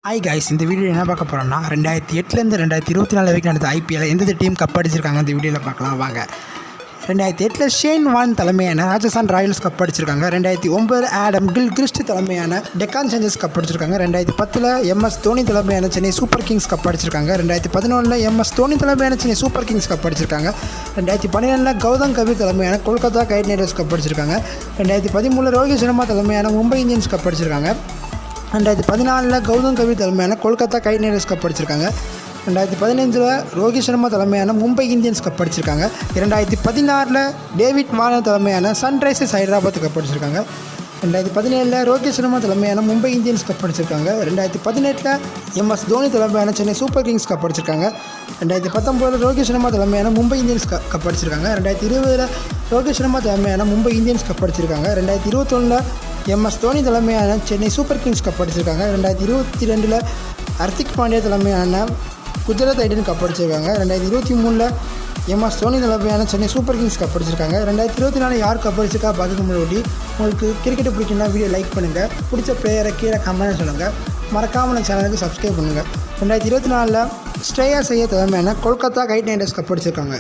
Hi guys, இந்த video என்ன பார்க்க போகிறோம்னா 2008லேருந்து 2024 வரைக்கும் நடந்த ஐபிஎல் எந்தெந்த டீம் கப் அடிச்சிருக்காங்க இந்த வீடியோவில் பார்க்கலாம் வாங்க. 2008 ஷேன் வார்ன் தலைமையான ராஜஸ்தான் ராயல்ஸ் கப் அடிச்சிருக்காங்க. 2009 ஆடம் கில்கிறிஸ்ட் தலைமையான டெக்கான் சார்ஜர்ஸ் கப் அடிச்சிருக்காங்க. 2010 எம்எஸ் தோனி தலைமையான சென்னை சூப்பர் கிங்ஸ் கப் அடிச்சிருக்காங்க. 2011 எம்எஸ் தோனி தலைமையான சென்னை சூப்பர் கிங்ஸ் கப் அடிச்சிருக்காங்க. 2012 கௌதம் கபீர் தலைமையான கொல்கத்தா நைட் ரைடர்ஸ் கப் அடிச்சிருக்காங்க. 2013 ரோஹித் சர்மா தலைமையான மும்பை இந்தியன்ஸ் கப் அடிச்சிருக்காங்க. 2014 கௌதம் கபீர் தலைமையான கொல்கத்தா நைட் ரைடர்ஸ் கப் அடிச்சிருக்காங்க. 2015 ரோஹித் சர்மா தலைமையான மும்பை இந்தியன்ஸ் கப் அடிச்சிருக்காங்க. 2016 டேவிட் வார்னர் தலைமையான சன்ரைசர்ஸ் ஹைதராபாத் கப் அடிச்சிருக்காங்க. 2017 ரோஹித் சர்மா தலைமையான மும்பை இந்தியன்ஸ் கப் அடிச்சிருக்காங்க. 2018 எம்எஸ் தோனி தலைமையான சென்னை சூப்பர் கிங்ஸ் கப் அடிச்சிருக்காங்க. 2019 ரோஹித் சர்மா தலைமையான மும்பை இந்தியன்ஸ் கப் அடிச்சிருக்காங்க. 2020 ரோஹித் சர்மா தலைமையான மும்பை இந்தியன்ஸ் கப் அடிச்சிருக்காங்க. 2021 எம்எஸ் தோனி தலைமையான சென்னை சூப்பர் கிங்ஸ் கப் அடிச்சிருக்காங்க. 2022 ஹர்திக் பாண்டியா தலைமையான குஜராத் டைட்டன்ஸ் கப் அடிச்சிருக்காங்க. 2023 எம்எஸ் தோனி தலைமையான சென்னை சூப்பர் கிங்ஸ் கப் அடிச்சிருக்காங்க. 2024 யார் கப் அடிச்சிருக்கா பார்க்க முன்னாடி உங்களுக்கு கிரிக்கெட் பிடிக்குன்னா வீடியோ லைக் பண்ணுங்கள், பிடிச்ச பிளேயரை கீழே கமெண்ட் சொல்லுங்கள், மறக்காமல் நம்ம சேனலுக்கு சப்ஸ்கிரைப் பண்ணுங்கள். 2024 ஸ்ரேயாஸ் ஐயர் தலைமையான கொல்கத்தா நைட் ரைடர்ஸ் கப் அடிச்சிருக்காங்க.